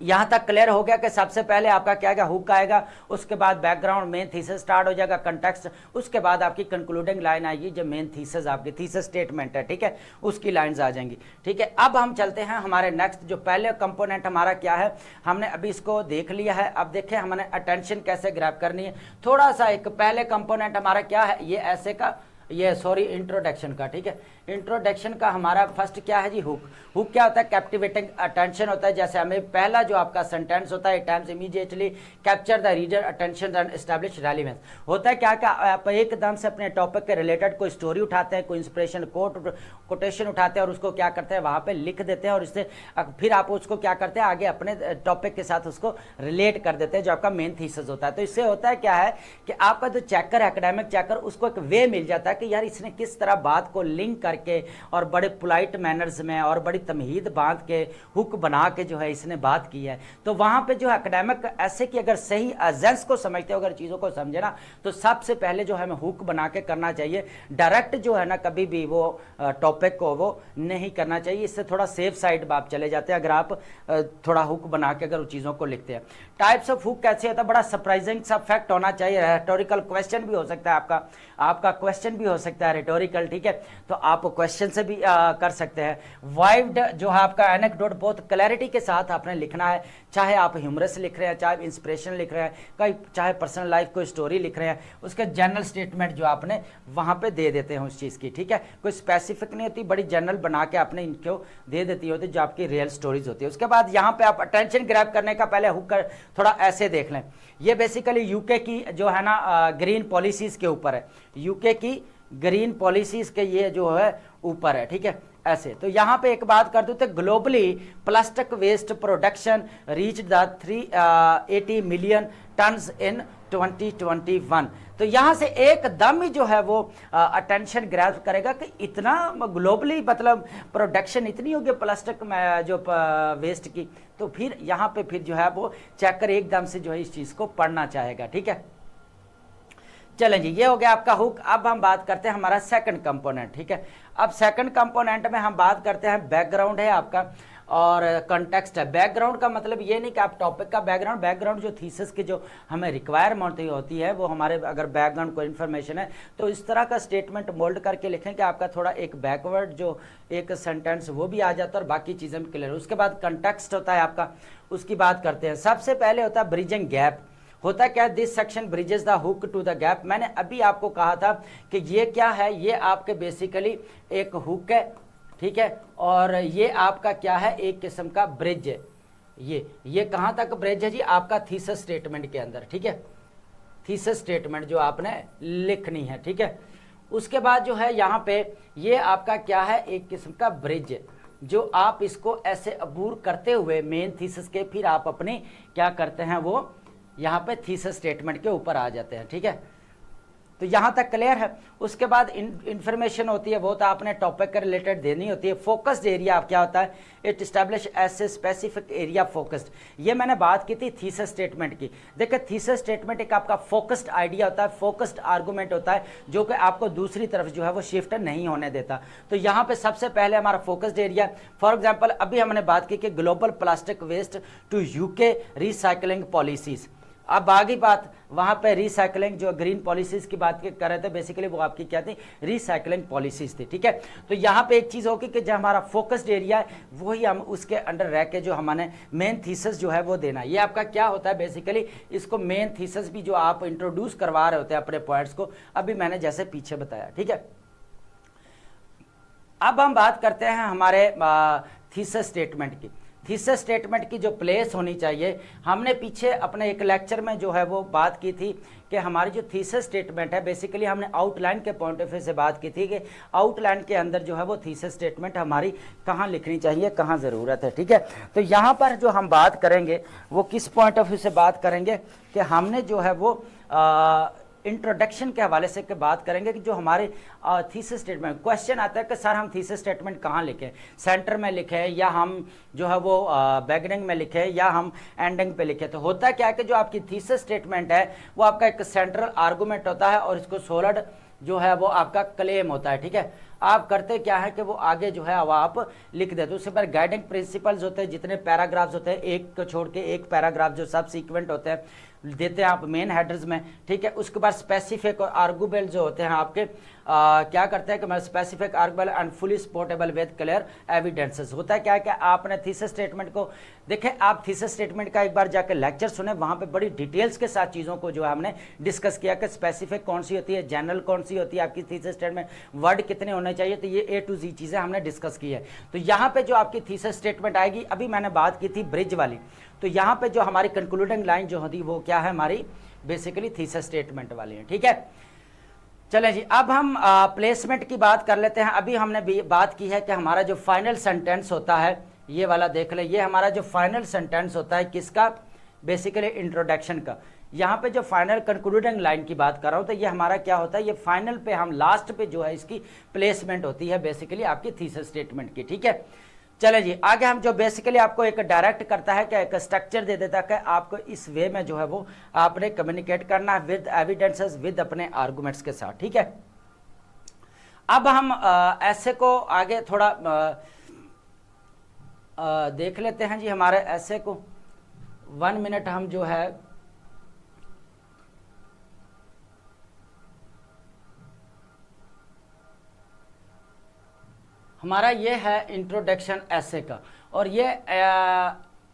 Speaker 1: यहाँ तक क्लियर हो गया कि सबसे पहले आपका क्या क्या हुक आएगा, उसके बाद बैकग्राउंड मेन थीसिस स्टार्ट हो जाएगा, कंटेक्स्ट, उसके बाद आपकी कंक्लूडिंग लाइन आएगी जो मेन थीसिस आपकी थीसिस स्टेटमेंट है, ठीक है, उसकी लाइंस आ जाएंगी, ठीक है। अब हम चलते हैं हमारे नेक्स्ट, जो पहले कंपोनेंट हमारा क्या है, हमने अभी इसको देख लिया है। अब देखें हमने अटेंशन कैसे ग्रैब करनी है, थोड़ा सा एक पहले कंपोनेंट हमारा क्या है, ये ऐसे का, ये सॉरी इंट्रोडक्शन का, ठीक है। इंट्रोडक्शन का हमारा फर्स्ट क्या है जी, हुक। हुक क्या होता है, कैप्टिवेटिंग अटेंशन होता है। जैसे हमें पहला जो आपका सेंटेंस होता है, times immediately capture the reader attention and establish relevance, होता है क्या क्या आप एकदम से अपने टॉपिक के रिलेटेड कोई स्टोरी उठाते हैं, कोई इंस्पिरेशन कोटेशन उठाते हैं और उसको क्या करते हैं वहाँ पे लिख देते हैं, और इससे फिर आप उसको क्या करते हैं आगे अपने टॉपिक के साथ उसको रिलेट कर देते हैं जो आपका मेन थीसिस होता है। तो इससे होता है क्या है कि आपका जो चेकर है, एकेडमिक चेकर, उसको एक वे मिल जाता है कि यार इसने किस तरह बात को लिंक करके और बड़े पोलाइट मैनर्स में और बड़ी तमहीद बांध के हुक बना के जो है इसने बात की है। तो वहां पे जो एकेडमिक ऐसे कि अगर सही एजेंस को समझते हो, अगर चीज़ों को समझे ना, तो सबसे पहले जो हमें हुक बना के करना चाहिए, डायरेक्ट जो है ना कभी भी वो टॉपिक को वो नहीं करना चाहिए, इससे थोड़ा सेफ साइड आप चले जाते हैं अगर आप थोड़ा हुक बना के अगर चीज़ों को लिखते हैं। टाइप्स ऑफ हुक कैसे होता है, बड़ा सरप्राइजिंग सा फैक्ट होना चाहिए, रेटोरिकल क्वेश्चन भी हो सकता है आपका क्वेश्चन भी हो सकता है रेटोरिकल, ठीक है। तो आप क्वेश्चन से भी कर सकते हैं। वाइव्ड जो है आपका एनेक्डोट बहुत क्लैरिटी के साथ आपने लिखना है, चाहे आप ह्यूमरस लिख रहे हैं, चाहे इंस्पिरेशन लिख रहे हैं, कहीं चाहे पर्सनल लाइफ कोई स्टोरी लिख रहे हैं, उसके जनरल स्टेटमेंट जो आपने वहां पे दे देते हैं उस चीज़ की, ठीक है। कोई स्पेसिफिक नहीं होती, बड़ी जनरल बना के आपने इनको दे देती होती जो आपकी रियल स्टोरीज होती है। उसके बाद यहाँ पे आप अटेंशन ग्रैब करने का पहले हुक थोड़ा ऐसे देख लें, ये बेसिकली यूके की जो है ना ग्रीन पॉलिसीज के ऊपर है, यूके की ग्रीन पॉलिसीज के ये जो है ऊपर है, ठीक है, ऐसे। तो यहाँ पे एक बात कर दूं तो globally plastic waste production reach the 380 million tons in 2021। तो यहाँ से एकदम ही जो है वो अटेंशन ग्रैब करेगा कि इतना ग्लोबली मतलब प्रोडक्शन इतनी होगी प्लास्टिक में जो वेस्ट की, तो फिर यहाँ पे फिर जो है वो चेकर एकदम से जो है इस चीज़ को पढ़ना चाहेगा, ठीक है। चलें जी, ये हो गया आपका हुक। अब हम बात करते हैं हमारा सेकंड कंपोनेंट, ठीक है। अब सेकंड कंपोनेंट में हम बात करते हैं बैकग्राउंड है आपका, और कंटेक्स्ट है। बैकग्राउंड का मतलब ये नहीं कि आप टॉपिक का बैकग्राउंड जो थीसिस की जो हमें रिक्वायरमेंट होती है वो हमारे अगर बैकग्राउंड कोई इन्फॉर्मेशन है तो इस तरह का स्टेटमेंट मोल्ड करके लिखें कि आपका थोड़ा एक बैकवर्ड जो एक सेंटेंस वो भी आ जाता है और बाकी चीज़ें भी क्लियर। उसके बाद कंटेक्स्ट होता है आपका, उसकी बात करते हैं। सबसे पहले होता है ब्रिजिंग गैप। होता क्या, this section bridges the hook to the gap. मैंने अभी आपको कहा था कि ये क्या है, ये आपके बेसिकली एक हुक है, ठीक है, और ये आपका क्या है, एक किस्म का ब्रिज है। ये कहाँ तक ब्रिज है जी, आपका थीसिस स्टेटमेंट के अंदर, ठीक है, थीसिस स्टेटमेंट जो आपने लिखनी है, ठीक है। उसके बाद जो है यहाँ पे ये आपका क्या है, एक किस्म का ब्रिज जो आप इसको ऐसे अबूर करते हुए मेन थीसिस के फिर आप अपनी क्या करते हैं, वो यहाँ पे थीसिस स्टेटमेंट के ऊपर आ जाते हैं, ठीक है। तो यहाँ तक क्लियर है। उसके बाद इंफॉर्मेशन होती है, वो तो आपने टॉपिक के रिलेटेड देनी होती है। फोकस्ड एरिया आप क्या होता है, it establish as a specific area focused. ये मैंने बात की थी थीसिस स्टेटमेंट की। देखिए थीसिस स्टेटमेंट एक आपका फोकस्ड आइडिया होता है, फोकस्ड आर्गूमेंट होता है जो कि आपको दूसरी तरफ जो है वो शिफ्ट नहीं होने देता। तो यहाँ पे सबसे पहले हमारा फोकस्ड एरिया, फॉर एग्जाम्पल अभी हमने बात की कि global plastic waste to UK recycling policies. अब आगे बात वहाँ पे रिसाइकलिंग जो ग्रीन पॉलिसीज की बात कर रहे थे, बेसिकली वो आपकी क्या थी, रिसाइकलिंग पॉलिसीज थी, ठीक है। तो यहाँ पे एक चीज़ होगी कि जो हमारा फोकस्ड एरिया है वही हम उसके अंडर रह के जो हमारे मेन थीसिस जो है वो देना। ये आपका क्या होता है, बेसिकली इसको मेन थीसिस भी जो आप इंट्रोड्यूस करवा रहे होते हैं अपने पॉइंट्स को, अभी मैंने जैसे पीछे बताया, ठीक है। अब हम बात करते हैं हमारे थीसिस स्टेटमेंट की। थीसिस स्टेटमेंट की जो प्लेस होनी चाहिए, हमने पीछे अपने एक लेक्चर में जो है वो बात की थी कि हमारी जो थीसिस स्टेटमेंट है, बेसिकली हमने आउटलाइन के पॉइंट ऑफ व्यू से बात की थी कि आउटलाइन के अंदर जो है वो थीसिस स्टेटमेंट हमारी कहाँ लिखनी चाहिए, कहाँ ज़रूरत है, ठीक है। तो यहाँ पर जो हम बात करेंगे वो किस पॉइंट ऑफ व्यू से बात करेंगे कि हमने जो है वो इंट्रोडक्शन के हवाले से बात करेंगे कि जो हमारे थीसिस स्टेटमेंट, क्वेश्चन आता है कि सर हम थीसिस स्टेटमेंट कहाँ लिखें, सेंटर में लिखें या हम जो है वो बिगिनिंग में लिखें या हम एंडिंग पे लिखें। तो होता क्या है कि जो आपकी थीसिस स्टेटमेंट है वो आपका एक सेंट्रल आर्गूमेंट होता है और इसको सोलिड जो है वो आपका क्लेम होता है, ठीक है। आप करते क्या है कि वो आगे जो है वो आप लिख देते, उसके बाद गाइडिंग प्रिंसिपल्स होते हैं, जितने पैराग्राफ्स होते हैं एक को छोड़ के एक पैराग्राफ जो सब सीक्वेंट होते हैं देते हैं आप मेन हेडर्स में, ठीक है। उसके बाद स्पेसिफिक और आर्गूमेंट जो होते हैं आपके क्या करते हैं कि specific argument and fully supportable with clear evidences. होता है क्या है कि आपने थीसिस स्टेटमेंट को देखें, आप थीसिस स्टेटमेंट का एक बार जाकर लेक्चर सुने, वहाँ पे बड़ी डिटेल्स के साथ चीज़ों को जो है हमने डिस्कस किया कि स्पेसिफिक कौन सी होती है, जनरल कौन सी होती है, आपकी थीसिस स्टेटमेंट वर्ड कितने होने चाहिए, तो ये A to Z चीज़ें हमने डिस्कस की है। तो यहाँ पे जो आपकी थीसिस स्टेटमेंट आएगी, अभी मैंने बात की थी ब्रिज वाली, तो यहाँ पे जो हमारी कंक्लूडिंग लाइन जो होती है वो क्या है, हमारी बेसिकली थीसिस स्टेटमेंट वाली है, ठीक है। चलें जी, अब हम प्लेसमेंट की बात कर लेते हैं। अभी हमने बात की है कि हमारा जो फाइनल सेंटेंस होता है, ये वाला देख ले, ये हमारा जो फाइनल सेंटेंस होता है किसका, बेसिकली इंट्रोडक्शन का। यहाँ पे जो फाइनल कंक्लूडिंग लाइन की बात कर रहा हूँ, तो ये हमारा क्या होता है, ये फाइनल पे हम लास्ट पे जो है इसकी प्लेसमेंट होती है बेसिकली आपकी थीसिस स्टेटमेंट की, ठीक है। चले जी, आगे हम जो बेसिकली आपको एक डायरेक्ट करता है कि एक स्ट्रक्चर दे देता है कि आपको इस वे में जो है वो आपने कम्युनिकेट करना है विद एविडेंसेस, विद अपने आर्गुमेंट्स के साथ, ठीक है। अब हम ऐसे को आगे थोड़ा देख लेते हैं जी, हमारे ऐसे को 1 मिनट हम जो है हमारा ये है इंट्रोडक्शन ऐसे का, और ये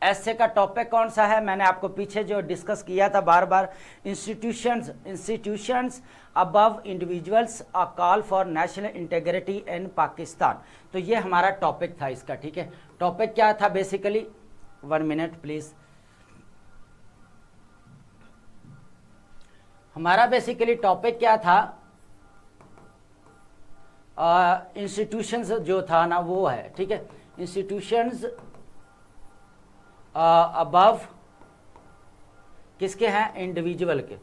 Speaker 1: ऐसे का टॉपिक कौन सा है, मैंने आपको पीछे जो डिस्कस किया था बार बार, institutions above individuals a call for national integrity in Pakistan. तो ये हमारा टॉपिक था इसका, ठीक है। टॉपिक क्या था बेसिकली, 1 मिनट प्लीज, हमारा बेसिकली टॉपिक क्या था, इंस्टीट्यूशंस जो था ना वो है, ठीक है। इंस्टीट्यूशंस अबव किसके हैं, इंडिविजुअल के,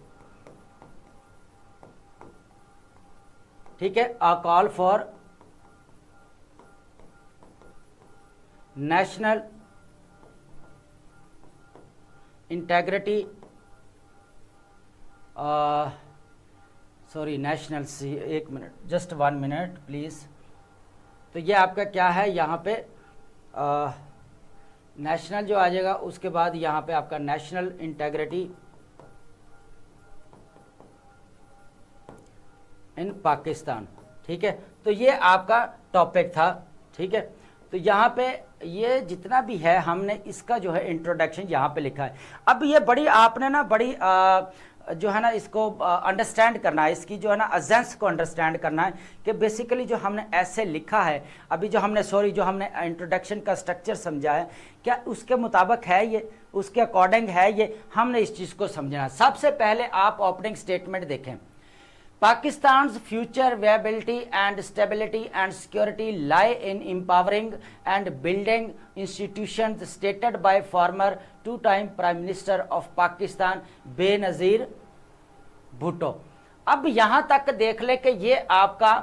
Speaker 1: ठीक है। A call for national integrity, sorry national C, 1 minute, just 1 minute please. तो ये आपका क्या है यहाँ पे नेशनल जो आ जाएगा, उसके बाद यहाँ पे आपका नेशनल इंटेग्रिटी इन पाकिस्तान, ठीक है। तो ये आपका टॉपिक था, ठीक है। तो यहाँ पे ये जितना भी है हमने इसका जो है इंट्रोडक्शन यहाँ पे लिखा है। अब ये बड़ी आपने ना बड़ी जो है ना इसको अंडरस्टैंड करना है, इसकी जो है ना एसेंस को अंडरस्टैंड करना है कि बेसिकली जो हमने ऐसे लिखा है अभी, जो हमने जो हमने इंट्रोडक्शन का स्ट्रक्चर समझा है, क्या उसके मुताबिक है ये, उसके अकॉर्डिंग है ये, हमने इस चीज़ को समझना है। सबसे पहले आप ओपनिंग स्टेटमेंट देखें, Pakistan's future viability and stability and security lie in empowering and building institutions stated by former two-time Prime Minister of Pakistan Benazir Bhutto। अब यहाँ तक देख ले कि ये आपका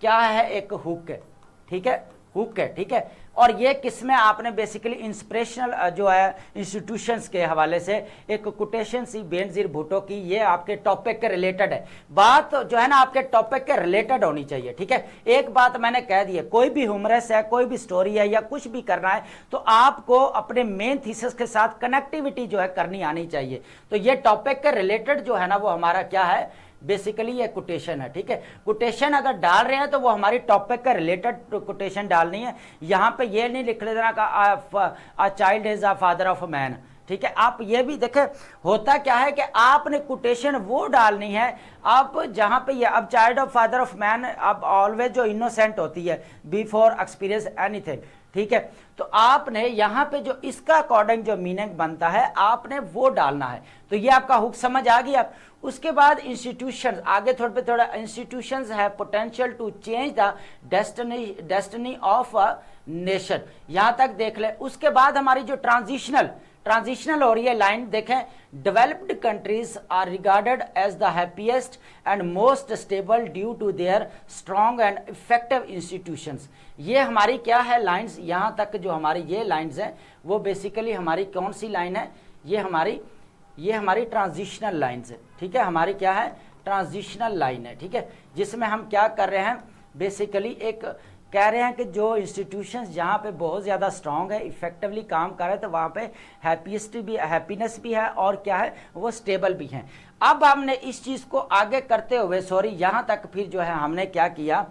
Speaker 1: क्या है, एक हुक है, ठीक है, हुक है, ठीक है। और ये किसमें आपने बेसिकली इंस्पिरेशनल जो है इंस्टीट्यूशंस के हवाले से एक कोटेशन सी बेनजीर भुट्टो की, ये आपके टॉपिक के रिलेटेड है। बात जो है ना आपके टॉपिक के रिलेटेड होनी चाहिए, ठीक है। एक बात मैंने कह दी है, कोई भी ह्यूमरस है, कोई भी स्टोरी है या कुछ भी करना है तो आपको अपने मेन थीसिस के साथ कनेक्टिविटी जो है करनी आनी चाहिए। तो ये टॉपिक के रिलेटेड जो है ना वो हमारा क्या है, बेसिकली ये कोटेशन है, ठीक है। कोटेशन अगर डाल रहे हैं तो वो हमारी टॉपिक का रिलेटेड कोटेशन डालनी है। यहाँ पे ये नहीं लिख लेना का a child is a father of a man, ठीक है। आप ये भी देखें, होता क्या है कि आपने कोटेशन वो डालनी है अब जहाँ पे ये, अब child of father of man अब ऑलवेज जो इनोसेंट होती है बिफोर एक्सपीरियंस एनीथिंग, ठीक है। तो आपने यहाँ पे जो इसका अकॉर्डिंग जो मीनिंग बनता है आपने वो डालना है। तो ये आपका हुक समझ आ गया। उसके बाद इंस्टीट्यूशंस, आगे थोड़ा पे थोड़ा, इंस्टीट्यूशंस है potential to change the destiny of a nation, यहाँ तक देख ले। उसके बाद हमारी जो ट्रांजिशनल हो रही है लाइन देखें, developed countries are regarded as the happiest and most stable due to their strong and effective institutions. ये हमारी क्या है लाइंस, यहाँ तक जो हमारी ये लाइंस हैं वो बेसिकली हमारी कौन सी लाइन है, ये हमारी ट्रांजिशनल लाइंस है, ठीक है। हमारी क्या है, ट्रांजिशनल लाइन है, ठीक है, जिसमें हम क्या कर रहे हैं, बेसिकली एक कह रहे हैं कि जो इंस्टीट्यूशंस जहाँ पे बहुत ज़्यादा स्ट्रांग है, इफेक्टिवली काम कर रहे हैं, तो वहाँ पे हैप्पीनेस भी है और क्या है वो स्टेबल भी हैं। अब हमने इस चीज़ को आगे करते हुए यहाँ तक फिर जो है हमने क्या किया,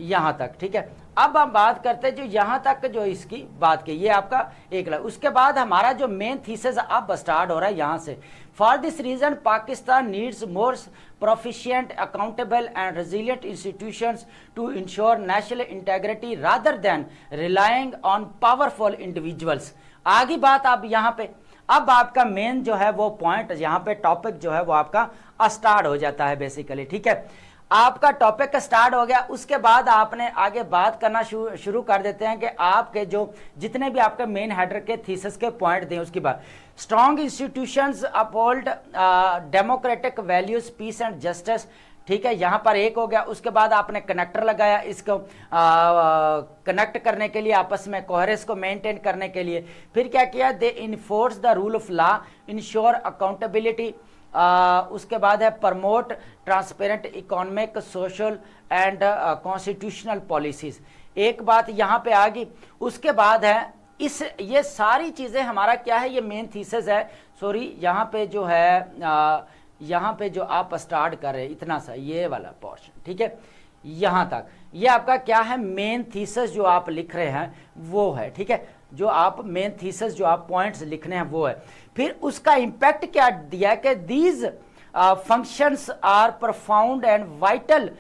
Speaker 1: यहाँ तक, ठीक है। अब हम बात करते हैं जो यहाँ तक जो इसकी बात की, ये आपका एक लाइन। उसके बाद हमारा जो मेन थीसिस अब स्टार्ट हो रहा है यहाँ से, for this reason Pakistan needs more proficient, accountable and resilient institutions to ensure national integrity rather than relying on powerful individuals. आगे बात अब यहाँ पे, अब आपका मेन जो है वो पॉइंट यहाँ पे टॉपिक जो है वो आपका स्टार्ट हो जाता है बेसिकली, ठीक है। आपका टॉपिक स्टार्ट हो गया। उसके बाद आपने आगे बात करना शुरू कर देते हैं कि आपके जो जितने भी आपके मेन हेडर के थीसिस के पॉइंट दें। उसके बाद strong institutions uphold democratic values, peace and justice, ठीक है, यहाँ पर एक हो गया। उसके बाद आपने कनेक्टर लगाया इसको कनेक्ट करने के लिए, आपस में कोहेरेंस को मेंटेन करने के लिए। फिर क्या किया, they enforce the rule of law, ensure accountability. उसके बाद है promote transparent economic, social and constitutional policies. एक बात यहाँ पे आ गई। उसके बाद है ये सारी चीज़ें हमारा क्या है, ये मेन थीसिस है। यहाँ पे जो है यहाँ पे जो आप स्टार्ट कर रहे हैं इतना सा ये वाला पोर्शन, ठीक है, यहाँ तक ये आपका क्या है, मेन थीसिस जो आप लिख रहे हैं वो है, ठीक है। जो आप मेन थीसिस जो आप पॉइंट्स लिखने हैं वो है। फिर उसका इंपैक्ट क्या दिया कि these functions are profound and vital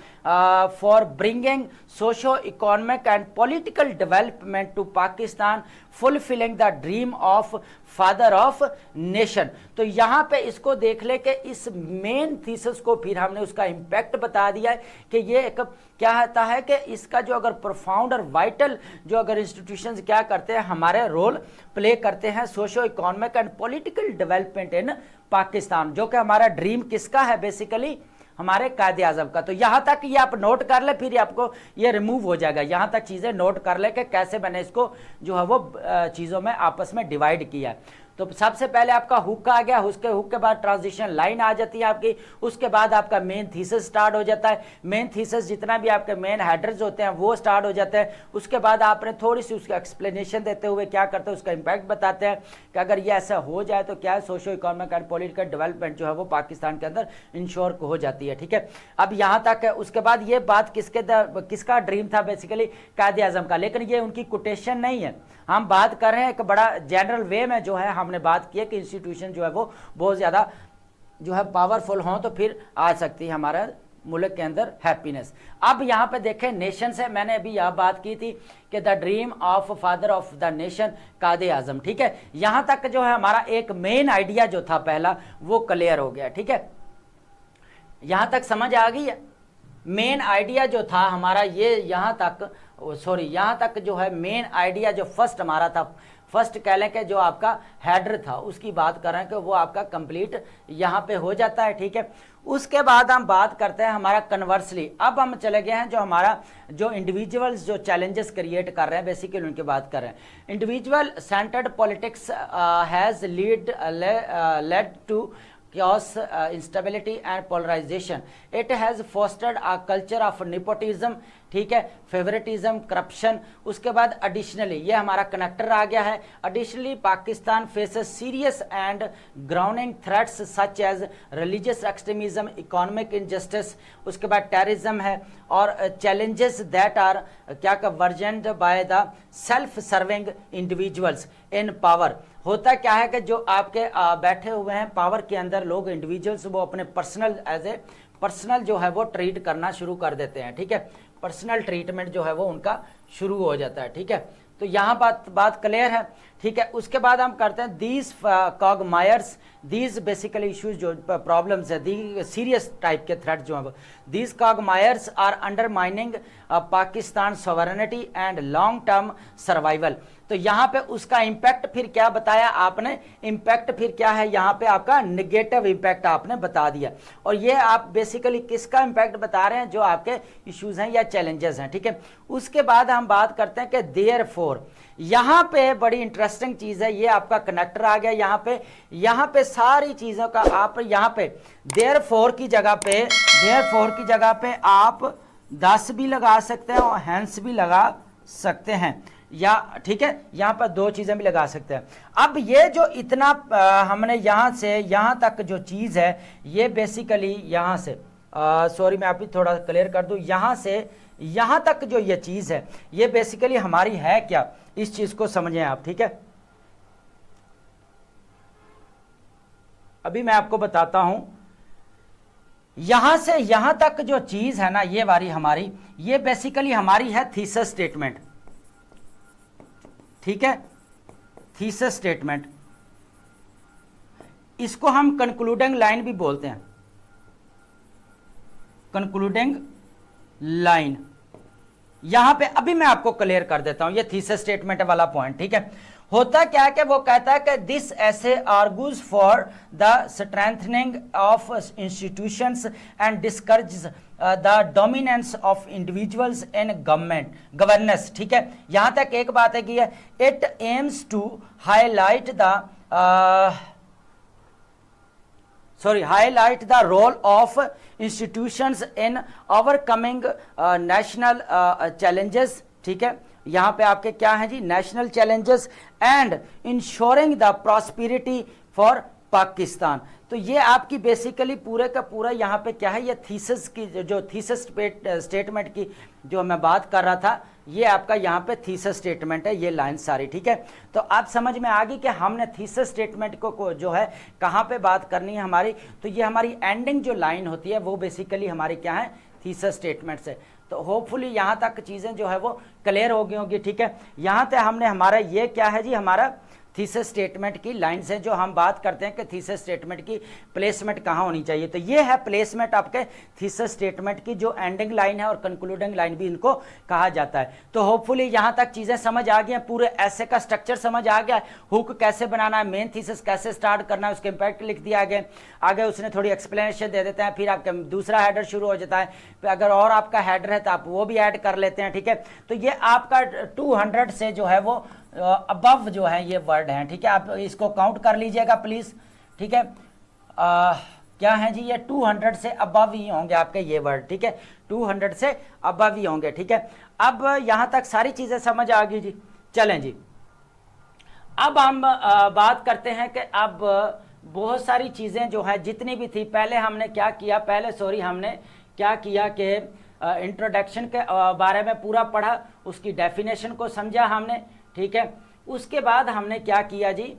Speaker 1: for bringing socio-economic and political development to Pakistan, fulfilling the dream of father of nation। तो यहाँ पे इसको देख ले कि इस मेन थीसिस को फिर हमने उसका इम्पैक्ट बता दिया है कि ये एक क्या होता है कि इसका जो अगर प्रोफाउंड और वाइटल जो अगर इंस्टीट्यूशंस क्या करते हैं, हमारे रोल प्ले करते हैं socio economic and political development in Pakistan, जो कि हमारा ड्रीम किसका है, बेसिकली हमारे कायदे आजम का। तो यहाँ तक ये आप नोट कर ले, फिर आपको ये रिमूव हो जाएगा। यहाँ तक चीज़ें नोट कर ले कि कैसे मैंने इसको जो है वो चीज़ों में आपस में डिवाइड किया है। तो सबसे पहले आपका हुक आ गया, उसके हुक के बाद ट्रांजिशन लाइन आ जाती है आपकी, उसके बाद आपका मेन थीसिस स्टार्ट हो जाता है। मेन थीसिस जितना भी आपके मेन हेडर्स होते हैं वो स्टार्ट हो जाते हैं। उसके बाद आपने थोड़ी सी उसका एक्सप्लेनेशन देते हुए क्या करते हैं, उसका इंपैक्ट बताते हैं कि अगर ये ऐसा हो जाए तो क्या है, socio economic and political development जो है वो पाकिस्तान के अंदर इंश्योर हो जाती है। ठीक है, अब यहाँ तक है। उसके बाद ये बात किसका ड्रीम था बेसिकली, कायदे आजम का, लेकिन ये उनकी कोटेशन नहीं है। हम बात कर रहे हैं एक बड़ा जनरल वे में जो है हमने बात की है कि इंस्टीट्यूशन जो है वो बहुत ज़्यादा जो है पावरफुल हों तो फिर आ सकती है हमारा मुल्क के अंदर हैप्पीनेस। अब यहाँ पे देखें नेशन से, मैंने अभी यह बात की थी कि the dream of father of the nation कायदे आजम। ठीक है, यहाँ तक जो है हमारा एक मेन आइडिया जो था पहला वो क्लियर हो गया। ठीक है, यहाँ तक समझ आ गई है। मेन आइडिया जो था हमारा ये यहाँ तक जो है मेन आइडिया जो फर्स्ट हमारा था, फर्स्ट कह लें कि जो आपका हेडर था उसकी बात कर रहे हैं कि वो आपका कंप्लीट यहाँ पे हो जाता है। ठीक है, उसके बाद हम बात करते हैं हमारा कन्वर्सली। अब हम चले गए हैं जो हमारा जो इंडिविजुअल्स जो चैलेंजेस क्रिएट कर रहे हैं बेसिकली उनकी बात कर रहे हैं। Individual centred politics has led to chaos, instability and polarization. It has fostered a culture of nepotism, ठीक है, फेवरेटिज्म, करप्शन। उसके बाद एडिशनली ये हमारा कनेक्टर आ गया है। Additionally Pakistan faces serious and grounding threats such as religious extremism, economic injustice, उसके बाद टेररिज्म है और चैलेंजेस दैट आर क्या का वर्जेंट by the self serving individuals in power. होता क्या है कि जो आपके बैठे हुए हैं पावर के अंदर लोग इंडिविजुअल्स वो अपने पर्सनल एज ए पर्सनल जो है वो ट्रीट करना शुरू कर देते हैं। ठीक है, पर्सनल ट्रीटमेंट जो है वो उनका शुरू हो जाता है। ठीक है, तो यहाँ बात क्लियर है। ठीक है, उसके बाद हम करते हैं these quagmires, these basically issues जो प्रॉब्लम्स है, दी सीरियस टाइप के थ्रेट जो है, these quagmires are undermining Pakistan sovereignty and long term survival. तो यहाँ पे उसका इम्पैक्ट फिर क्या बताया आपने, इम्पैक्ट फिर क्या है यहाँ पे आपका नेगेटिव इम्पैक्ट आपने बता दिया। और ये आप बेसिकली किसका इम्पैक्ट बता रहे हैं, जो आपके इश्यूज हैं या चैलेंजेस हैं। ठीक है, उसके बाद हम बात करते हैं कि देयरफॉर, यहाँ पे बड़ी इंटरेस्टिंग चीज है, ये आपका कनेक्टर आ गया यहाँ पे सारी चीजों का आप यहाँ पे देयरफॉर की जगह पे आप 10 भी लगा सकते हैं और हैंस भी लगा सकते हैं, या ठीक है यहाँ पर 2 चीजें भी लगा सकते हैं। अब ये जो इतना हमने यहाँ से यहाँ तक जो चीज है ये बेसिकली यहाँ से सॉरी मैं अभी थोड़ा क्लियर कर दूं, यहाँ से यहाँ तक जो ये चीज है ये बेसिकली हमारी है क्या, इस चीज को समझें आप। ठीक है, अभी मैं आपको बताता हूं, यहां से यहां तक जो चीज है ना ये वाली हमारी, ये बेसिकली हमारी है थीसिस स्टेटमेंट। ठीक है, थीसिस स्टेटमेंट, इसको हम कंक्लूडिंग लाइन भी बोलते हैं, कंक्लूडिंग लाइन। यहां पे अभी मैं आपको क्लियर कर देता हूं ये थीसिस स्टेटमेंट वाला पॉइंट। ठीक है, होता क्या है कि वो कहता है कि this essay argues for the strengthening of institutions and discourages the dominance of individuals in governance. ठीक है, यहां तक एक बात है कि it aims to highlight the role of institutions in overcoming national challenges. ठीक है, यहां पे आपके क्या है जी, national challenges and ensuring the prosperity for Pakistan. तो ये आपकी बेसिकली पूरे का पूरा यहाँ पे क्या है, ये थीसिस की जो थीसिस स्टेटमेंट की जो मैं बात कर रहा था, ये आपका यहाँ पे थीसिस स्टेटमेंट है, ये लाइन सारी। ठीक है, तो आप समझ में आ गई कि हमने थीसिस स्टेटमेंट को जो है कहाँ पे बात करनी है हमारी, तो ये हमारी एंडिंग जो लाइन होती है वो बेसिकली हमारी क्या है, थीसिस स्टेटमेंट से। तो होपफुली यहाँ तक चीज़ें जो है वो क्लियर हो गई होंगी। ठीक है, यहाँ तक हमने हमारा ये क्या है जी, हमारा थीसिस स्टेटमेंट की लाइन से जो हम बात करते हैं कि थीसिस स्टेटमेंट की प्लेसमेंट कहाँ होनी चाहिए, तो ये है प्लेसमेंट आपके थीसिस स्टेटमेंट की, जो एंडिंग लाइन है और कंक्लूडिंग लाइन भी इनको कहा जाता है। तो होपफुली यहाँ तक चीज़ें समझ आ गई हैं, पूरे ऐसे का स्ट्रक्चर समझ आ गया, हुक कैसे बनाना है, मेन थीसिस कैसे स्टार्ट करना है, उसके इम्पैक्ट लिख दिया आगे उसने थोड़ी एक्सप्लेनेशन दे देते हैं, फिर आपका दूसरा हेडर शुरू हो जाता है, अगर और आपका हेडर है तो आप वो भी ऐड कर लेते हैं। ठीक है, तो ये आपका 200 से जो है वो अबव जो है ये वर्ड हैं, ठीक है। आप इसको काउंट कर लीजिएगा प्लीज, ठीक है। क्या है जी, ये 200 से अबव ही होंगे आपके ये वर्ड, ठीक है, 200 से अबव ही होंगे, ठीक है। अब यहां तक सारी चीजें समझ आ गई जी। चलें जी, अब हम बात करते हैं कि अब बहुत सारी चीजें जो है जितनी भी थी, पहले हमने क्या किया, हमने क्या किया कि इंट्रोडक्शन के बारे में पूरा पढ़ा, उसकी डेफिनेशन को समझा हमने, ठीक है। उसके बाद हमने क्या किया जी,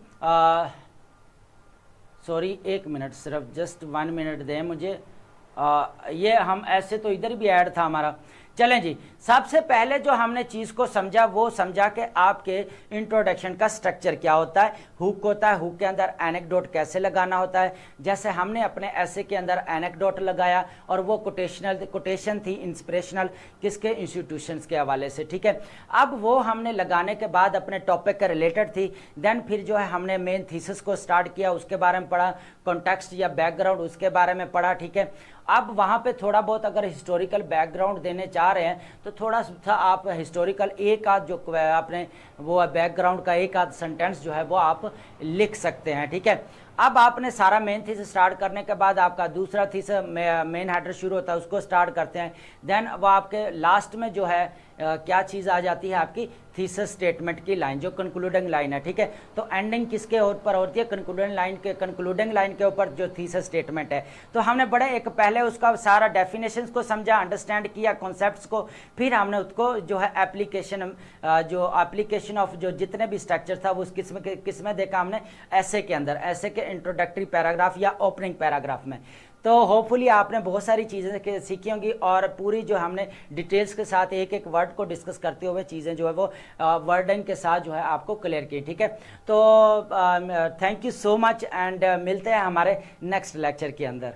Speaker 1: सॉरी एक मिनट, सिर्फ जस्ट 1 मिनट दें मुझे। ये हम ऐसे तो इधर भी ऐड था हमारा। चलें जी, सबसे पहले जो हमने चीज़ को समझा वो समझा कि आपके इंट्रोडक्शन का स्ट्रक्चर क्या होता है, हुक होता है, हुक के अंदर एनेक्डोट कैसे लगाना होता है। जैसे हमने अपने ऐसे के अंदर एनेक्डोट लगाया और वो कोटेशन थी इंस्पिरेशनल, किसके, इंस्टीट्यूशंस के हवाले से, ठीक है। अब वो हमने लगाने के बाद अपने टॉपिक के रिलेटेड थी। देन फिर जो है हमने मेन थीसिस को स्टार्ट किया, उसके बारे में पढ़ा, कॉन्टेक्स्ट या बैकग्राउंड उसके बारे में पढ़ा, ठीक है। अब वहाँ पे थोड़ा बहुत अगर हिस्टोरिकल बैकग्राउंड देने चाह रहे हैं तो थोड़ा सा आप हिस्टोरिकल एक आध जो आपने वो बैकग्राउंड का एक आध सेंटेंस जो है वो आप लिख सकते हैं, ठीक है। अब आपने सारा मेन थीसिस स्टार्ट करने के बाद आपका दूसरा थीसिस मेन हेडर शुरू होता है, उसको स्टार्ट करते हैं। देन वो आपके लास्ट में जो है क्या चीज़ आ जाती है, आपकी थीसिस स्टेटमेंट की लाइन, जो कंक्लूडिंग लाइन है, ठीक है। तो एंडिंग किसके ऊपर होती है, कंक्लूडिंग लाइन के ऊपर जो थीसिस स्टेटमेंट है। तो हमने बड़े एक पहले उसका सारा डेफिनेशंस को समझा, अंडरस्टैंड किया कॉन्सेप्ट्स को, फिर हमने उसको जो है एप्लीकेशन ऑफ जो जितने भी स्ट्रक्चर था वो किस में देखा हमने, ऐसे के अंदर, ऐसे के इंट्रोडक्टरी पैराग्राफ या ओपनिंग पैराग्राफ में। तो होपफुली आपने बहुत सारी चीज़ें सीखी होंगी और पूरी जो हमने डिटेल्स के साथ एक एक वर्ड को डिस्कस करते हुए चीज़ें जो है वो वर्डिंग के साथ जो है आपको क्लियर की, ठीक है। तो thank you so much and मिलते हैं हमारे नेक्स्ट लेक्चर के अंदर।